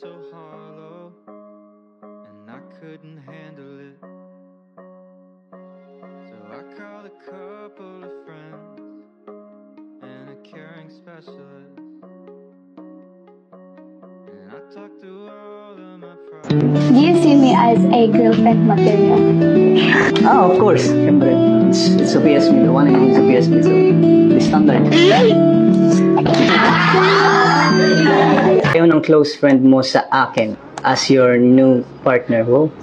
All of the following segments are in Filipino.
so hollow, and I couldn't handle it. So I called a couple of friends and a caring specialist, and I talked through all of my problems. Do you see me as a girlfriend material? Of course. Siyempre. It's Sophia's me. The one and only Sophia's me. So, the standard. Ayaw ng close friend mo sa akin as your new partner. Wow.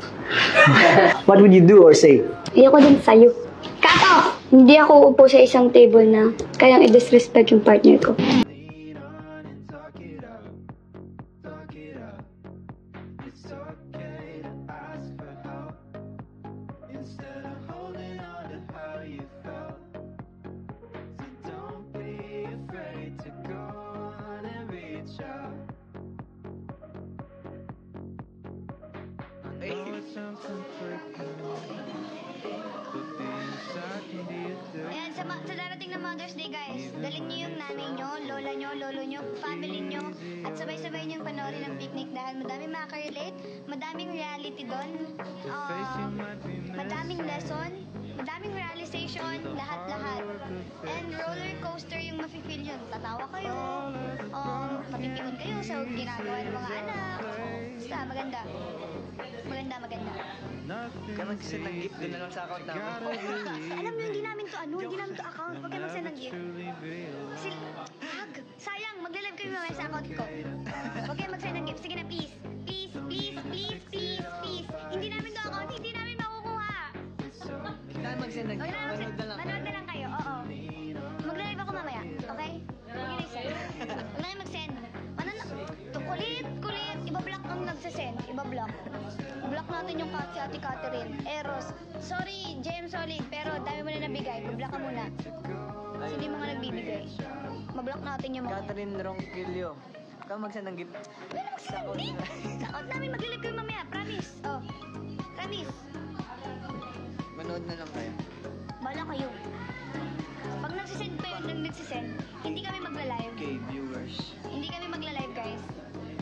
What would you do or say? Ayoko din sa'yo. Kato! Hindi ako upo sa isang table na kayang i-disrespect yung partner ko. Lean on and talk it out, talk it out. It's okay to ask for help instead of holding on to how you felt. So don't be afraid to go on and reach out. I know it sounds conflicting, but being sad can be a thing. Ayan, sa darating na Mother's Day, guys, dalhin niyo yung nanay niyo, lola niyo, lolo niyo, family niyo, at sabay-sabay niyo panoorin ang picnic dahil madaming makaka-relate, madaming reality doon, madaming lesson, madaming realization, lahat-lahat. And roller coaster yung mafe-feel yun. Tatawa kayo, matipikon kayo sa ginagawa ng mga anak. Basta, maganda. Maganda. Kaya mag-send ng gift doon na lang sa account namin. Alam niyo, hindi namin to account. Huwag kayo mag-send ng gift. Sayang, magla-live kayo mamaya sa account ko. Huwag kayo mag-send ng gift. Sige na, please. Please. Hindi namin to account. Hindi namin makukuha. Hindi na mag-send ng gift. Manood na lang. Manood na lang kayo, oo. Magla-live ako mamaya, okay? Huwag na kayo mag-send. Kulit. Ibablock ang nagsasend. Ibablock natin yung si Ate Catherine. Eros. Sorry, James Solid. Pero dami mo na nabigay. Ibablock ka muna. Kasi hindi mga nagbibigay. Mablock natin yung mga. Catherine Ronquillo. Ikaw mag-send ng gift. Wala na mag-send ng gift. Sa account namin maglilive kayo mamaya. Promise. Promise. Manood na lang kayo. Bala kayo. Pag nagsisend pa yung nagsisend, hindi kami magla-live. Okay, viewers. Hindi kami magla-live, guys.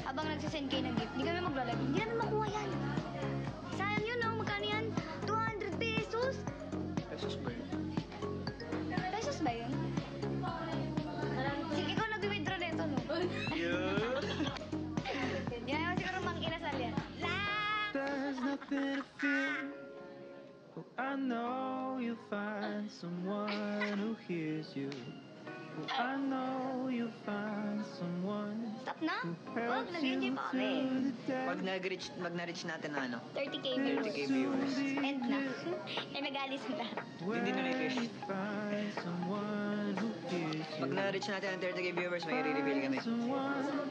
Habang nagsisend kayo ng gift, hindi kami magla-live. Hindi namin makuha yan. Sayang yun, no? Magkano yan? 200 pesos? Pesos ba yun? Pesos ba yun? Sige, ikaw nag-withdraw nito, no? Yan naman siguro mang inasal yan. There's nothing to fear. Oh, I know you'll find someone who hears you. Oh, I know you'll find someone Stop na? who Wag, helps nag-enjoy you pa kami. through the day. Pag na-reach natin na ano? 30k 30k viewers. End na. Eh, nag-alis na. Hindi na na-reach. Find someone who hears you. Pag na-reach natin ang 30k viewers, may i-reveal kami. Someone who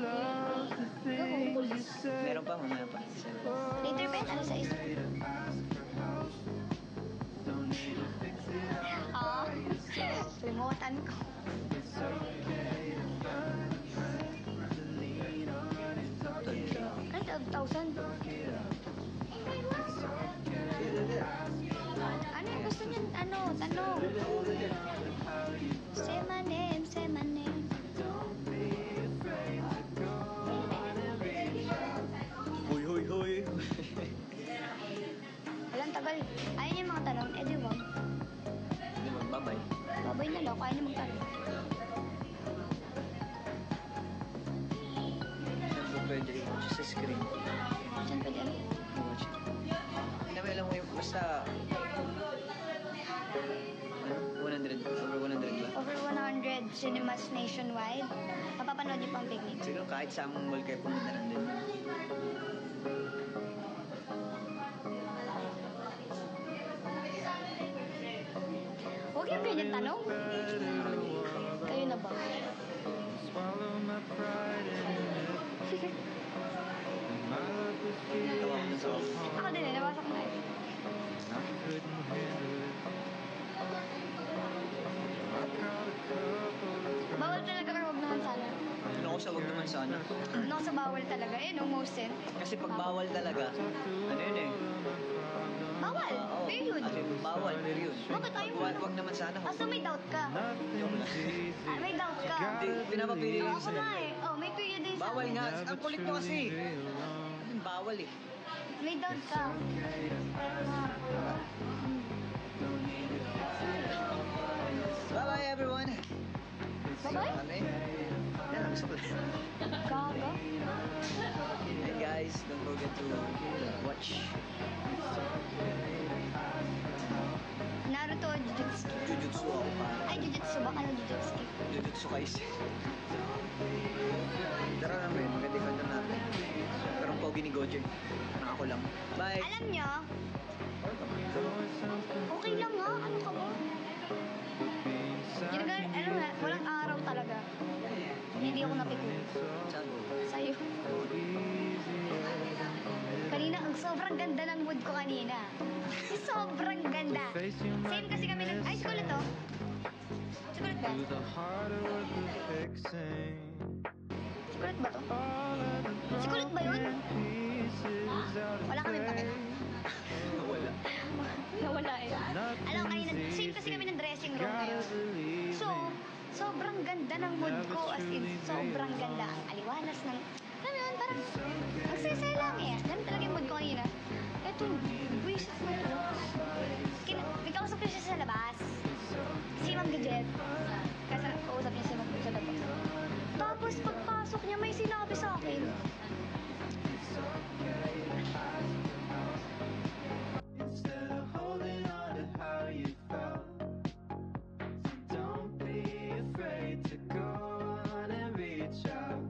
loves the things you say. Meron pa, mamaya pa. Later, Ben, ano sa isip? Don't need to fix it up. Limutan ko. It's okay to find to lean on and talk it out. Ay, 12,000. Ano yung gusto niyan? Ano? Tanong. Say my name, say my name. Don't be afraid to go on and reach out. Huy. Walang tagal. Ayaw niya mga tanong. Eh, di wag. Hindi magbabay. Babay na lang. Kaya niya magtanong. Saan ba pwede i-watch sa screen? Saan pwede ano? I-watch. Hindi namin alam mo yung basta... Ano? 100. Over 100 ba? Over 100 cinemas nationwide. Mapapanood niyo pang picnic. Siguro kahit sa among mall kayo pumunta nandun. Huwag yung ganyan tanong. Kayo na ba? Swallow my pride and admit my love was feeling so hard. Ako din eh. Nabasa ko na eh. I couldn't handle it. I called a couple of friends. Bawal talaga pero huwag naman sana. Ano ako sa wag naman sana? No, sa bawal talaga. Eh, no, most sin. Kasi pag bawal talaga, ano yun eh? Bawal. Oo. Period. Ano yung bawal, period. Bakit ayaw mo? Wag naman sana. Ah, so may doubt ka? Joke lang. May doubt ka? Hindi, pinapapili lang Ako sa nga eh. Oh, may period din Bawal nga. Ang kulit mo kasi. Be alone. Bawal eh. May doubt ka. Bye-bye everyone. Bye-bye? Kami. Yan, gusto ko. Gaga. And guys, don't forget to watch Naruto o Jujutsu? Jujutsu ako pa. Ay, Jujutsu ba? Ano Jujutsu? Jujutsu Kaisen. Tara namin, maganda yung ganda natin. Pero ang pogi ni Gojo. Parang ako lang. Bye! Alam nyo, okay lang nga. Ano ka ba? Yung ano nga, walang araw talaga. Hindi ako napikon. Saan? Sa'yo. Kanina, ang sobrang ganda ng mood ko kanina. Sobrang ganda. Same kasi kami ng... Ay, sikulit to. Sikulit ba? Do the harder work of fixing Sikulit ba to? all of the Sikulit ba yun? pieces out of Wala kaming pake. Wala. Nawala eh. Alam mo, kanina, same kasi kami ng dressing room ngayon. So, sobrang ganda ng mood ko. As in, sobrang ganda. Ang aliwalas ng... Alam mo yun, parang... Ang saya-saya lang eh. Ganun talaga yung mood ko kanina. Eto, buwisit mo to. May kausap ko siya sa labas. Si Ma'am Gadget. Kasi kausap niya si Ma'am sa labas. Tapos pagpasok niya, may sinabi sa akin. instead of holding on to how you felt. So don't be afraid to go on and reach out.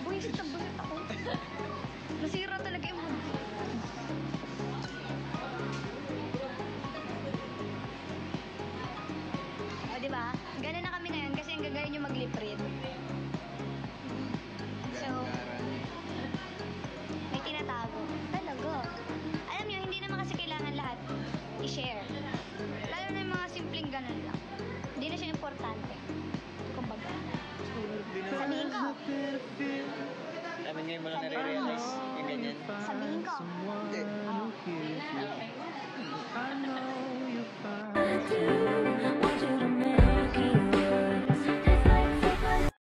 Buwisit na buwisit ako. Nasira talaga yung mood ko. O, diba? Ganun na kami ngayon kasi ang gagawin nyo mag-lip read. So, may tinatago. Talaga. Alam nyo, hindi naman kasi kailangan lahat i-share. Lalo na yung mga simpleng ganun lang. Hindi na siya importante. Kumbaga. Sabihin ko. Namin ngayon mo lang nare-realize yung ganyan. Sabihin ko. Hindi. Oh. I know you'll find